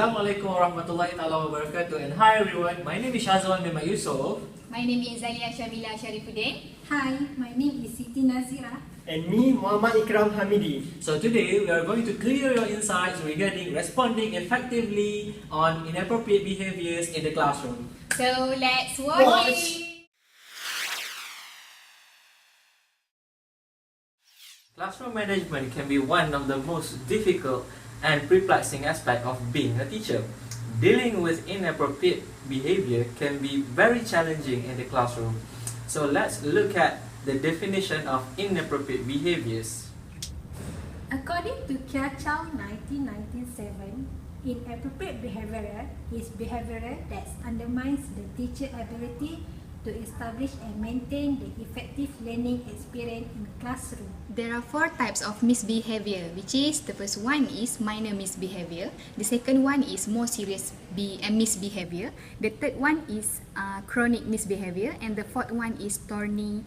Assalamualaikum warahmatullahi wabarakatuh. And hi everyone, my name is Shazwan bin Yusuf. My name is Zalia Shamila Sharifuddin. Hi, my name is Siti Nazira. And me, Muhammad Ikram Hamidi. So today we are going to clear your insights regarding responding effectively on inappropriate behaviors in the classroom. So let's watch it. Classroom management can be one of the most difficult and perplexing aspects of being a teacher. Dealing with inappropriate behavior can be very challenging in the classroom. So let's look at the definition of inappropriate behaviors. According to Kiachao 1997, inappropriate behavior is behavior that undermines the teacher's ability to establish and maintain the effective learning experience in classroom. There are 4 types of misbehavior, which is the first one is minor misbehavior, the second one is more serious misbehavior, the third one is chronic misbehavior, and the fourth one is thorny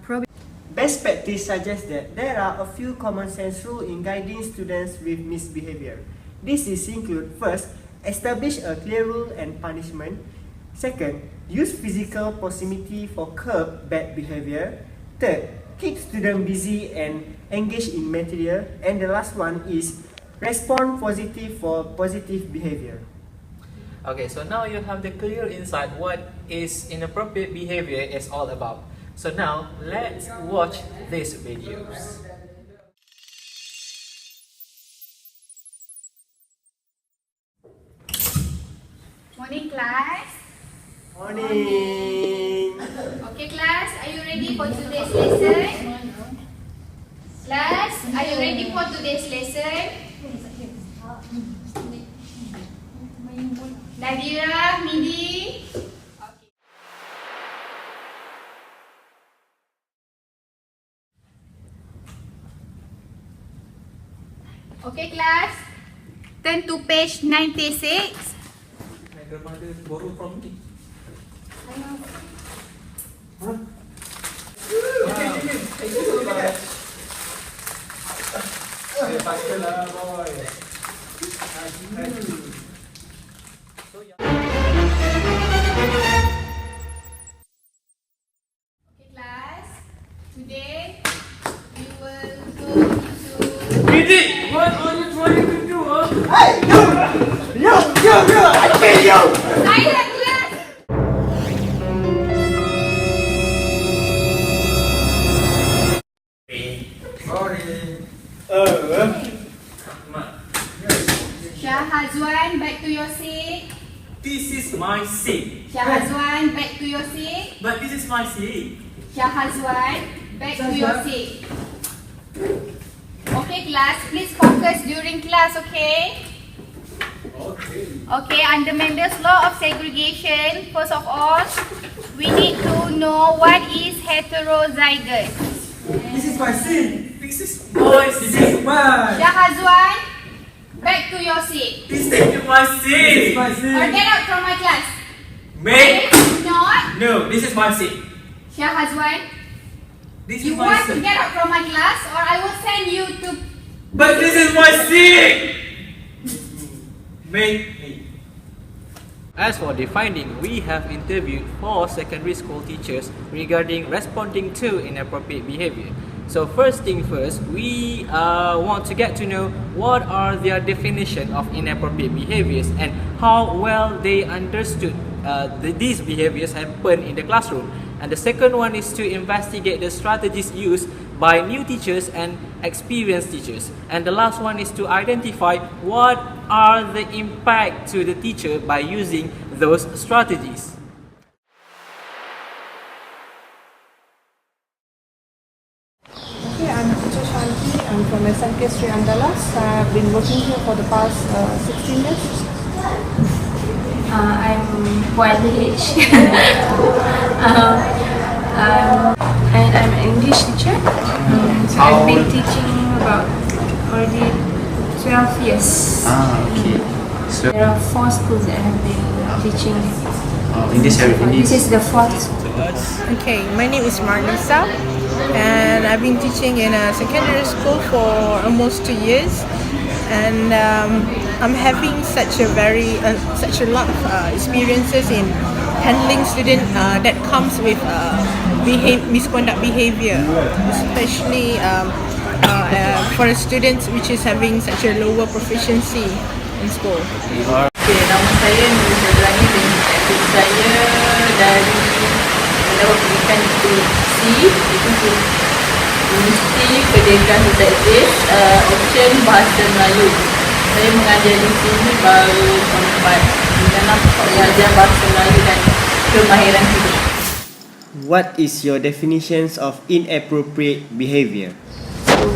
problem. Best practice suggests that there are a few common sense rules in guiding students with misbehavior. These include: first, establish a clear rule and punishment. Second, use physical proximity for curb bad behavior. Third, keep students busy and engaged in material. And the last one is respond positive for positive behavior. Okay, so now you have the clear insight what is inappropriate behavior is all about. So now let's watch these videos. Morning class. Morning! Okay class, are you ready for today's lesson? Class, are you ready for today's lesson? Nadira, Midi. Okay class, turn to page 96. My grandmother borrow from me. Okay class, today we will go to... Didi, what are you trying to do? Hey, you! I kill you! Silent class! Shahazwan, back to your seat. This is my seat. Shahazwan, back to your seat. But this is my seat. Shahazwan, back to your seat. Okay class, please focus during class, okay? Okay, under Mendel's law of segregation, first of all, we need to know what is heterozygous. This is my seat! This is my seat. Shahazwan, back to your seat. This is my seat. Or get out from my class. Mate. If not, No, this is my seat. Shahazwan, This you is my want to seat. get out from my class or I will send you to... But this is my seat. Mate. As for the finding, we have interviewed 4 secondary school teachers regarding responding to inappropriate behavior. So first thing first, we want to get to know what are their definition of inappropriate behaviors and how well they understood these behaviors happen in the classroom. And the second one is to investigate the strategies used by new teachers and experienced teachers. And the last one is to identify what are the impact to the teacher by using those strategies. Okay, I'm teacher Shanti. I'm from SMK Sri Andalas. I've been working here for the past 16 years. I'm YLH. And I'm an English teacher. So I've been teaching about already 12 years. Okay. So There are 4 schools that I have been teaching. in this area, This is the 4th school. Okay, my name is Marlisa, and I've been teaching in a secondary school for almost 2 years. And I'm having such a lot of experiences in handling student that comes with misconduct behavior, especially for a student which is having such a lower proficiency in school. Okay, nama saya Nur Syazrani dan aktif saya dari mendapat pendidikan itu C, itu Universiti Pendidikan Sosiologis, option Bahasa Melayu. Saya mengajar di sini baru tahun 4 dalam mengajar Bahasa Melayu dan kemahiran hidup. What is your definitions of inappropriate behavior?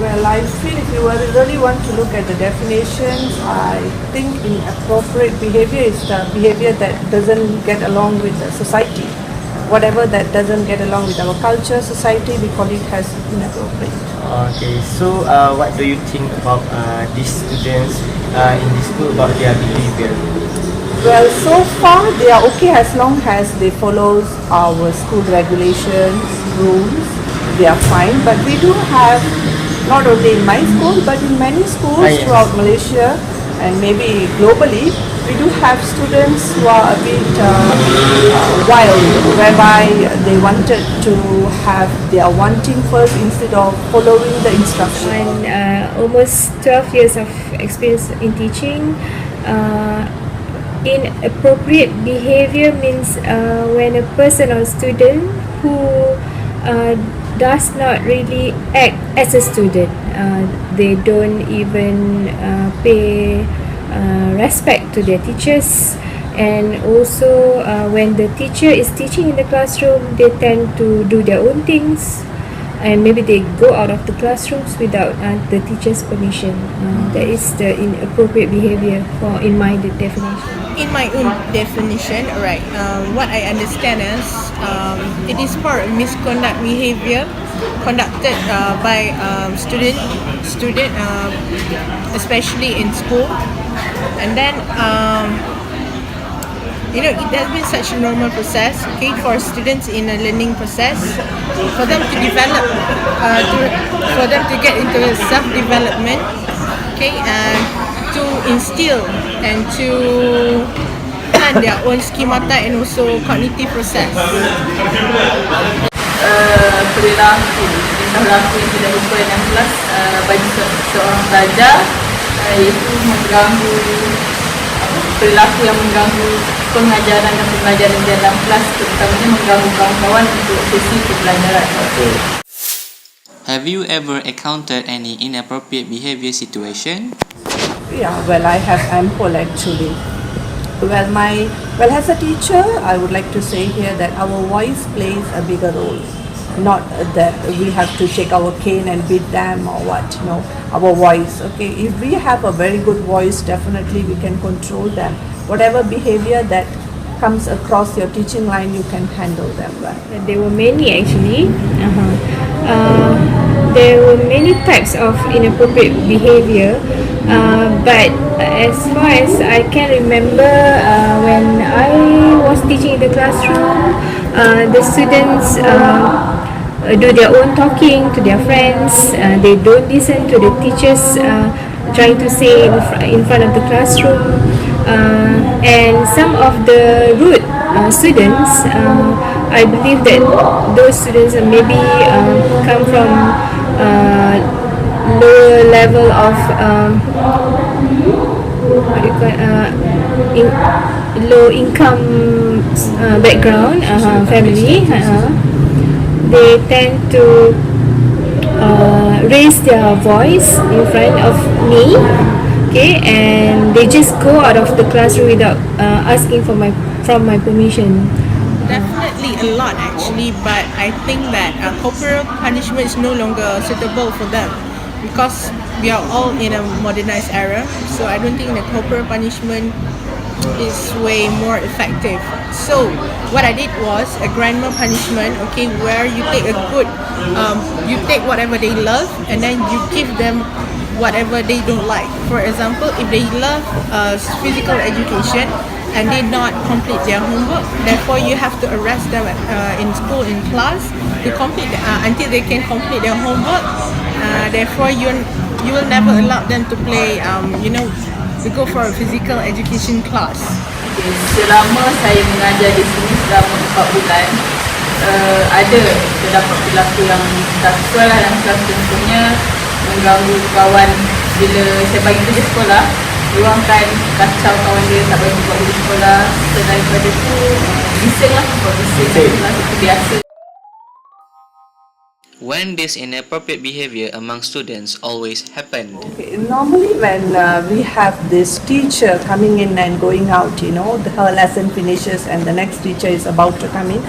Well, I feel if you really want to look at the definitions, I think inappropriate behavior is the behavior that doesn't get along with the society. Whatever that doesn't get along with our culture, society, we call it as inappropriate. Okay, so what do you think about these students in the school about their behavior? Well, so far they are okay as long as they follow our school regulations, rules. They are fine, but we do have, not only in my school, but in many schools Yes. throughout Malaysia and maybe globally, we do have students who are a bit wild, whereby they wanted to have their wanting first instead of following the instruction. Almost 12 years of experience in teaching. Inappropriate behavior means when a person or student who does not really act as a student. They don't even pay respect to their teachers, and also when the teacher is teaching in the classroom, they tend to do their own things, and maybe they go out of the classrooms without the teacher's permission. That is the inappropriate behavior in my definition. In my own definition, right, what I understand is it is for misconduct behavior conducted by student, especially in school, and then it has been such a normal process, okay, for students in a learning process, for them to develop, for them to get into self-development, okay, and to instill and to plan their own schemata and also cognitive process. Perilaku yang tidak sesuai dengan kelas bagi seorang pelajar, iaitu mengganggu perilaku yang mengganggu pengajaran dan pembelajaran di dalam kelas, terutamanya mengganggu kawan-kawan untuk sesi pembelajaran. Have you ever encountered any inappropriate behavior situation? Yeah, well, I have ample actually. Well, as a teacher, I would like to say here that our voice plays a bigger role. Not that we have to take our cane and beat them or what, no, our voice, okay. If we have a very good voice, definitely we can control them. Whatever behavior that comes across your teaching line, you can handle them well. There were many actually. There were many types of inappropriate behavior, but as far as I can remember, when I was teaching in the classroom, the students do their own talking to their friends. They don't listen to the teachers trying to say in front of the classroom, and some of the rude students, I believe that those students maybe come from lower level of low income background, family. They tend to raise their voice in front of me, okay, and they just go out of the classroom without asking from my permission. Definitely a lot actually, but I think that corporal punishment is no longer suitable for them because we are all in a modernized era, so I don't think the corporal punishment is way more effective. So what I did was a grammar punishment, okay, where you take you take whatever they love and then you give them whatever they don't like. For example, if they love physical education and they not complete their homework, therefore you have to arrest them in school, in class, to complete until they can complete their homework. Therefore you will never allow them to play we go for a physical education class. Okay, selama saya mengajar di sini selama 4 bulan, ada terdapat perilaku yang tak sesuai lah dalam kelas. Contohnya mengganggu kawan bila saya bagi kerja sekolah, diorang kan kacau kawan dia, tak bagi buat kerja sekolah. Selain daripada tu, bising lah, buat bising dalam kelas itu biasa. When this inappropriate behavior among students always happened? Okay, normally when we have this teacher coming in and going out, her lesson finishes and the next teacher is about to come in,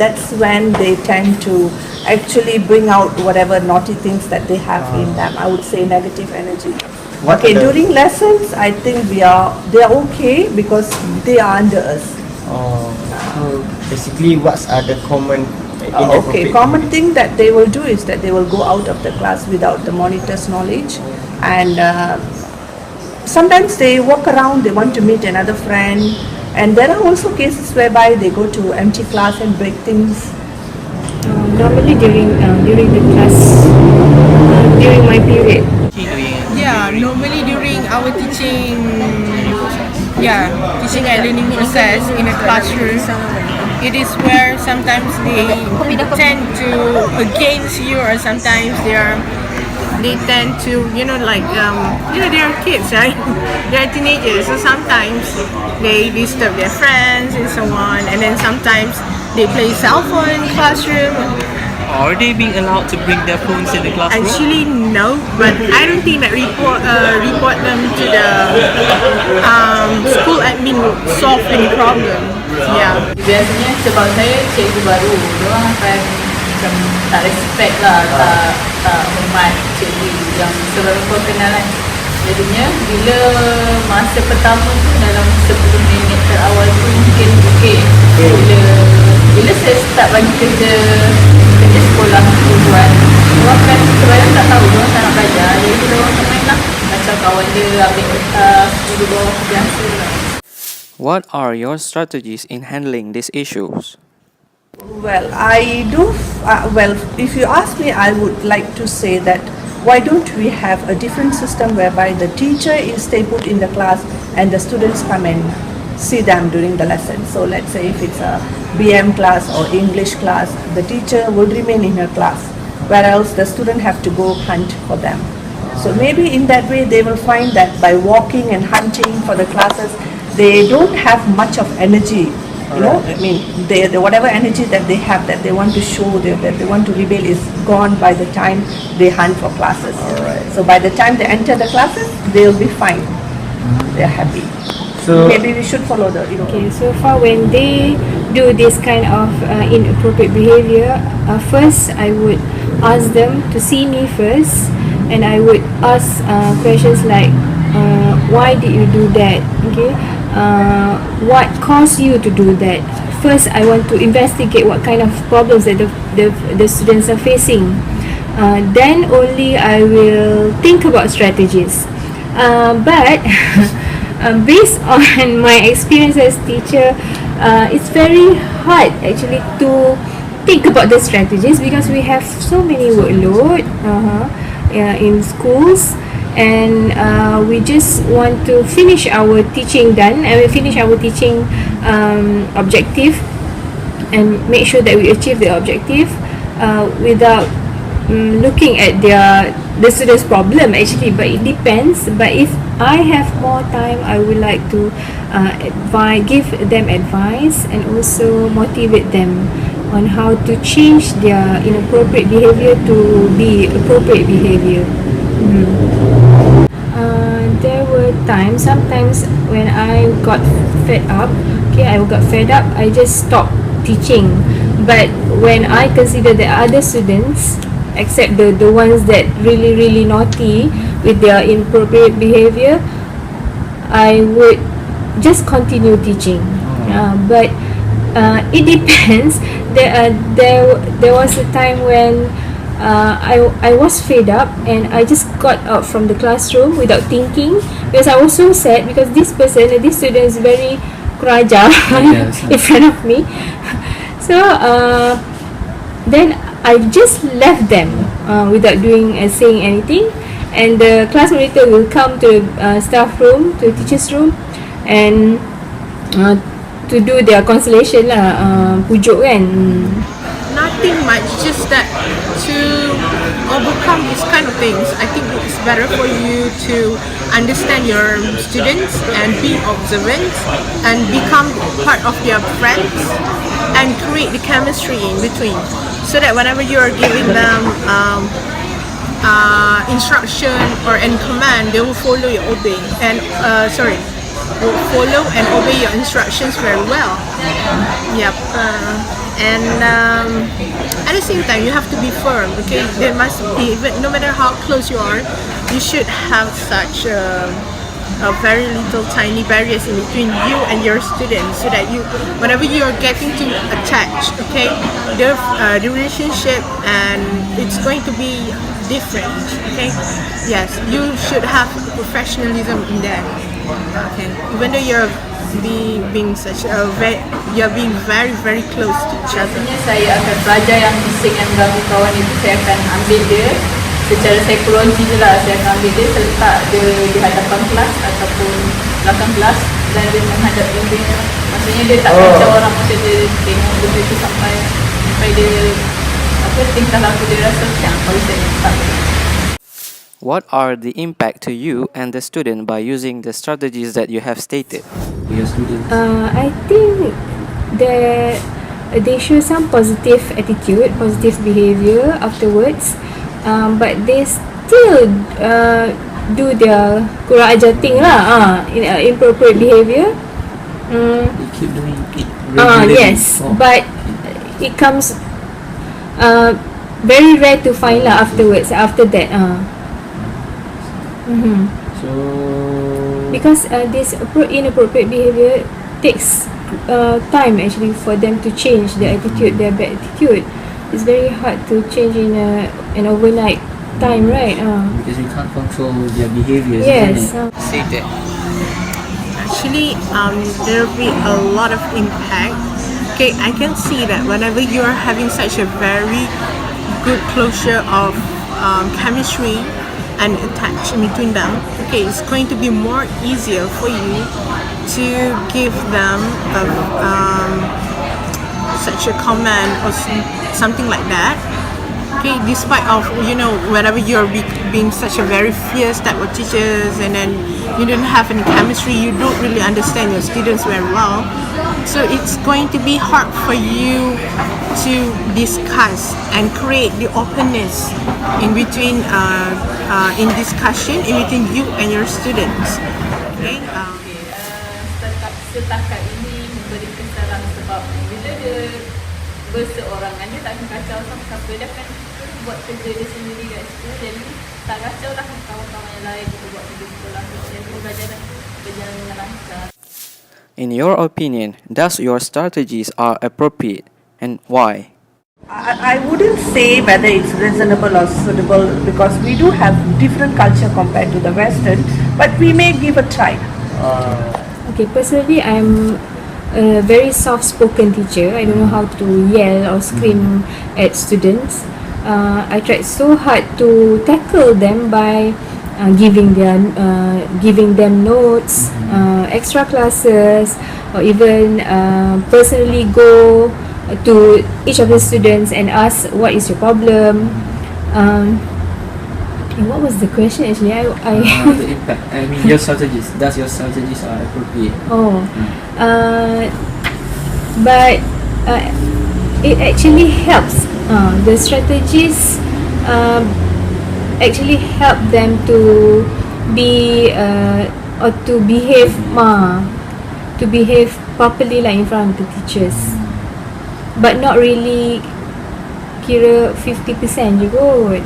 that's when they tend to actually bring out whatever naughty things that they have in them. I would say negative energy. Okay, during lessons, I think they are okay because they are under us. So basically, what are the common Okay, common thing that they will do is that they will go out of the class without the monitor's knowledge, and sometimes they walk around, they want to meet another friend, and there are also cases whereby they go to empty class and break things. Normally during the class, during my period. Yeah, normally during our teaching and learning process in a classroom, it is where sometimes they tend to against you, or sometimes they tend to they are kids, right? They are teenagers, so sometimes they disturb their friends and so on, and then sometimes they play cell phone in the classroom. Are they being allowed to bring their phones in the classroom? Actually, no, but I don't think that report them to the school admin would solve any problem. Yeah. Biasanya sebab saya cikgu baru, diorang akan macam tak respect lah, tak hormat cikgu yang sebelum kenalan. Jadinya bila masa pertama tu dalam 10 minit terawal tu mungkin okey. Bila saya start bagi kerja sekolah buat, orang kan sebenarnya tak tahu, orang tak nak belajar, jadi orang main lah macam kawan dia ambil kertas, duduk bawah biasa lah. What are your strategies in handling these issues? Well, if you ask me, I would like to say that why don't we have a different system whereby the teacher is stay put in the class and the students come and see them during the lesson. So let's say if it's a BM class or English class, the teacher would remain in her class, whereas the student have to go hunt for them. So maybe in that way they will find that by walking and hunting for the classes, they don't have much of energy. Whatever energy that they have, that they want to show, that they want to reveal, is gone by the time they hunt for classes. So by the time they enter the classes, they'll be fine. They're happy. So maybe we should follow the. Okay, so far when they do this kind of inappropriate behavior, first I would ask them to see me first, and I would ask questions like, why did you do that? Okay, what caused you to do that? First, I want to investigate what kind of problems that the students are facing. Then only I will think about strategies. But based on my experience as teacher, it's very hard actually to think about the strategies because we have so many workload in schools, and we just want to finish our teaching done, and we finish our teaching objective and make sure that we achieve the objective without looking at the students' problem actually. But it depends. But if I have more time, I would like to give them advice and also motivate them on how to change their inappropriate behavior to be appropriate behavior. There were sometimes when I got fed up. I just stopped teaching. But when I consider the other students, except the ones that really naughty with their inappropriate behavior, I would just continue teaching. But it depends. There was a time when I was fed up and I just got out from the classroom without thinking, because I was so sad because this student is very kuraja in front of me. So then I just left them without saying anything, and the class monitor will come to the staff room, to the teacher's room, and to do their consolation lah, pujuk kan. Nothing much, just that to overcome these kind of things, I think it's better for you to understand your students and be observant and become part of their friends and create the chemistry in between, so that whenever you are giving them instruction or any command, they will follow your obey and will follow and obey your instructions very well. Yep. And at the same time, you have to be firm. Okay, there must be, no matter how close you are, you should have such a very little tiny barriers in between you and your students, so that you, whenever you are getting to attach, okay, the relationship and it's going to be different. Okay, yes, you should have professionalism in there. Okay, even though you're being very very close to each other. Biasanya saya akan pelajar yang bising yang mengganggu kawan itu, saya akan ambil dia secara psikologi je lah. Saya akan ambil dia, letak dia di hadapan kelas ataupun belakang kelas dan dia menghadap bimbing. Maksudnya dia tak kacau orang, maksudnya dia tengok benda tu sampai dia tingkah laku dia rasa macam kalau saya tak. What are the impact to you and the student by using the strategies that you have stated? Your students. I think that they show some positive attitude, positive behaviour afterwards, but they still do their kurang ajar thing lah, inappropriate behaviour. They keep doing it regularly. Yes, but it comes very rare to find lah afterwards, after that. So Because this inappropriate behaviour takes time actually for them to change their attitude, their bad attitude. It's very hard to change in an overnight time, right? because we can't control their behaviors, Yes. isn't it? Stated. Actually, there will be a lot of impact. Okay, I can see that whenever you are having such a very good closure of chemistry and attach in between them, okay, it's going to be more easier for you to give them such a command or something like that. Okay, despite of, whenever you're being such a very fierce type of teachers and then you don't have any chemistry, you don't really understand your students very well. So it's going to be hard for you to discuss and create the openness in between in discussion in between you and your students. Okay. Setakat ini memberi kesan sebab bila dia berseorangan, dia tak akan kacau siapa-siapa. Dia akan buat kerja dia sendiri kat situ, jadi tak kacau lah kawan-kawan yang lain kita buat kerja sekolah. Jadi pelajaran berjalan dengan lancar. In your opinion, does your strategies are appropriate and why? I wouldn't say whether it's reasonable or suitable because we do have different culture compared to the Western, but we may give a try. Okay, personally, I'm a very soft-spoken teacher. I don't know how to yell or scream at students. I tried so hard to tackle them by giving them notes, extra classes, or even personally go to each of the students and ask what is your problem. What was the question actually? The impact. I mean, your strategies. Does your strategies are appropriate? But it actually helps. The strategies actually help them to be or to behave properly like in front of the teachers, but not really kira 50% je kot.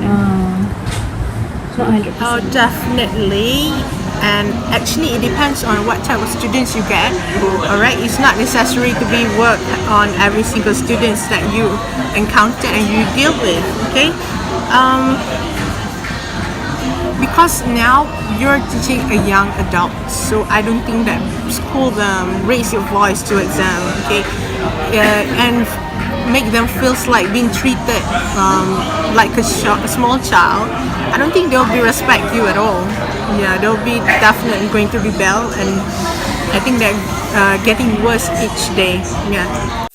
Not 100%. Oh, definitely. And actually, it depends on what type of students you get. Alright, it's not necessary to be work on every single students that you encounter and you deal with. Okay, because now you're teaching a young adult, so I don't think that school them raise your voice towards them. Okay, and make them feels like being treated like a small child, I don't think they'll be respect you at all. Yeah, they'll be definitely going to rebel, and I think they're getting worse each day. Yeah.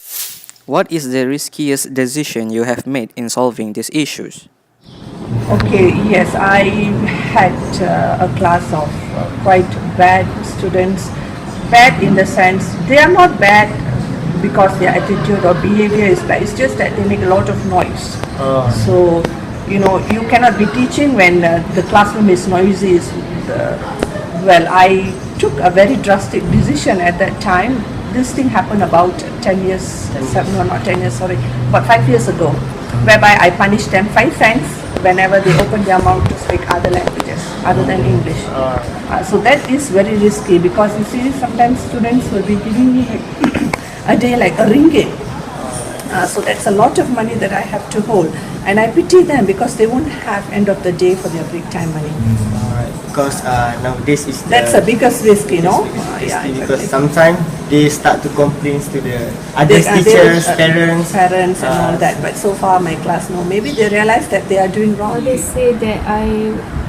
What is the riskiest decision you have made in solving these issues? Okay, yes, I had a class of quite bad students. Bad in the sense, they are not bad because their attitude or behavior is bad. It's just that they make a lot of noise. So, you know, you cannot be teaching when the classroom is noisy. Well, I took a very drastic decision at that time. This thing happened about 10 years, no, not 10 years, sorry, about 5 years ago, whereby I punished them 5 cents whenever they open their mouth to speak other languages other than English. So that is very risky, because you see sometimes students will be giving me a day like RM1. So that's a lot of money that I have to hold, and I pity them because they won't have end of the day for their break time money. Because nowadays is That's the biggest risk, you know. because sometimes they start to complain to the other teachers, parents, and all that. But so far my class, no. Maybe they realize that they are doing wrong. They say that I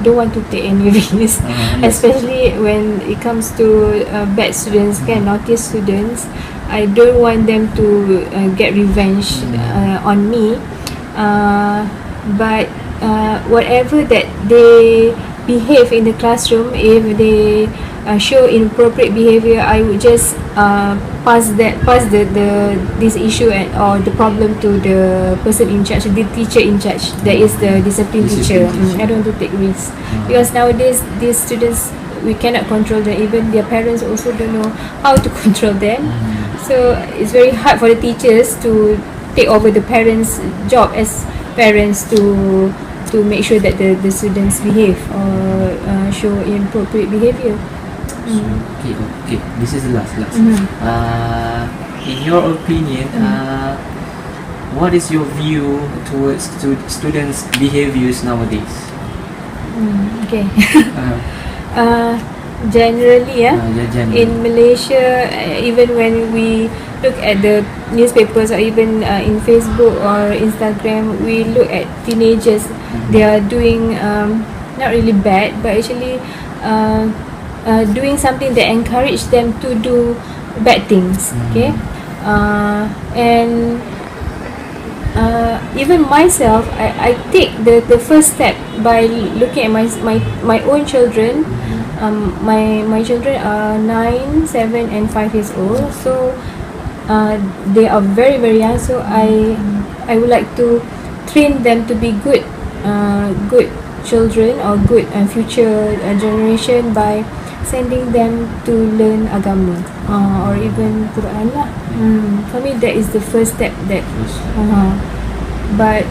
don't want to take any risk, especially when it comes to bad students, naughty students. I don't want them to get revenge on me. But whatever that they behave in the classroom, if they show inappropriate behavior, I would just pass this issue or the problem to the person in charge, the teacher in charge, that is the discipline teacher. I don't want to take risks, because nowadays these students, we cannot control them. Even their parents also don't know how to control them. So it's very hard for the teachers to take over the parents' job as parents to make sure that the students behave or show inappropriate behavior. Okay. This is the last. In your opinion, what is your view towards students' behaviors nowadays? Okay. Generally, in Malaysia, even when we look at the newspapers or even in Facebook or Instagram, we look at teenagers. They are doing not really bad, but actually doing something that encourage them to do bad things. Okay, and even myself, I take the first step by looking at my own children. My children are 9, 7 and 5 years old, so they are very very young. So I would like to train them to be good children or good future generation by sending them to learn agama or even Quran lah. For me, that is the first step. But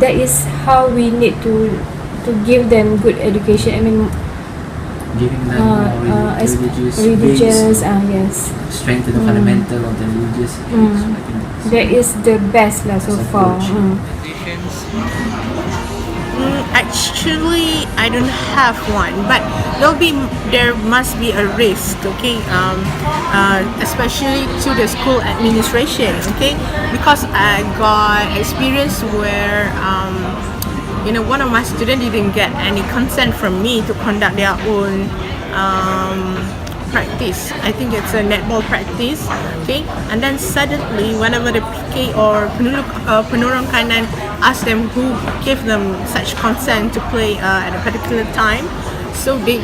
that is how we need to give them good education. I mean, giving them more religious yes, strengthen the fundamental of the religious beliefs. I think that is the best lah so far. Actually, I don't have one, but there must be a risk, okay? Especially to the school administration, okay? Because I got experience where one of my students didn't get any consent from me to conduct their own practice. I think it's a netball practice, okay? And then suddenly, whenever the PK or penurung kanan ask them who gave them such consent to play at a particular time, so they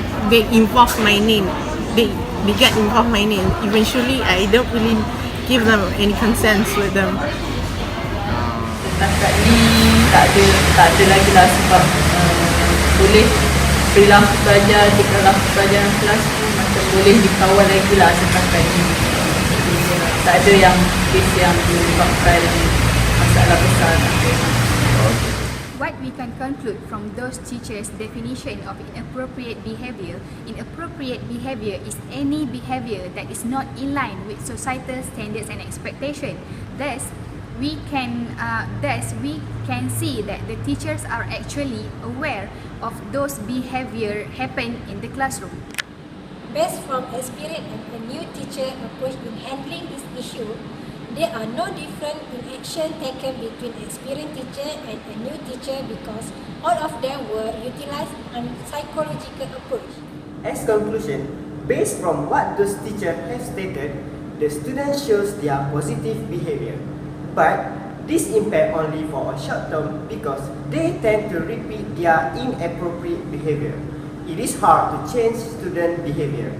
involve my name. They get involved my name. Eventually, I don't really give them any consent with them. Setakat ni tak ada lagi lah, sebab boleh perilaku pelajar, tingkah laku pelajar dalam kelas tu macam boleh dikawal lagi lah setakat ni. Tak ada yang kes yang menyebabkan masalah besar. What we can conclude from those teachers' definition of inappropriate behavior is any behavior that is not in line with societal standards and expectation. Thus, we can see that the teachers are actually aware of those behavior happen in the classroom. Based from experience and a new teacher approach in handling this issue, There are no different in action taken between experienced teacher and a new teacher because all of them were utilized on psychological approach. As conclusion, based from what those teachers have stated, the student shows their positive behavior. But this impact only for a short term because they tend to repeat their inappropriate behavior. It is hard to change student behavior.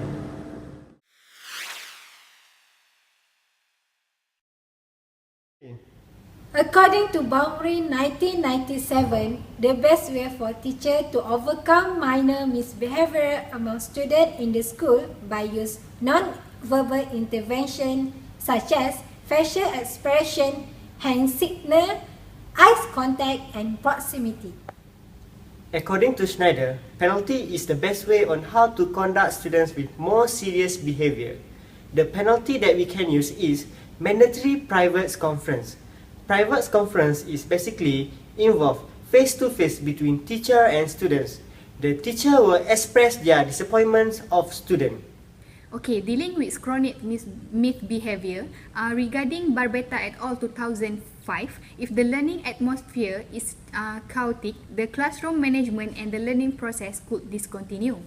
According to Boundary 1997, the best way for teacher to overcome minor misbehavior among students in the school by use non-verbal intervention such as facial expression, hand signal, eye contact, and proximity. According to Schneider, penalty is the best way on how to conduct students with more serious behavior. The penalty that we can use is mandatory private conference. Private conference is basically involve face-to-face between teacher and students. The teacher will express their disappointment of student. Okay, dealing with chronic misbehavior, regarding Barbetta et al. 2005, if the learning atmosphere is chaotic, the classroom management and the learning process could discontinue.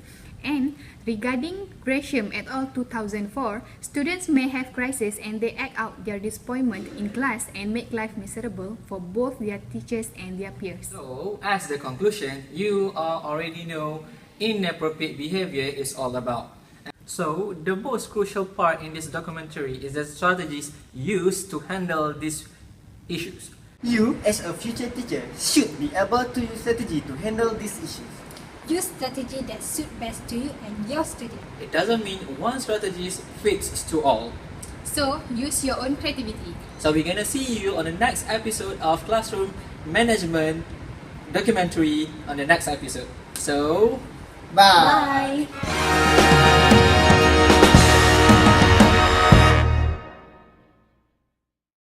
And regarding Gresham et al. 2004, students may have crisis and they act out their disappointment in class and make life miserable for both their teachers and their peers. So, as the conclusion, you already know inappropriate behavior is all about. So, the most crucial part in this documentary is the strategies used to handle these issues. You, as a future teacher, should be able to use strategy to handle these issues. Use strategy that suit best to you and your student. It doesn't mean one strategy fits to all. So, use your own creativity. So we're gonna see you on the next episode of Classroom Management documentary on the next episode. So, bye! Bye!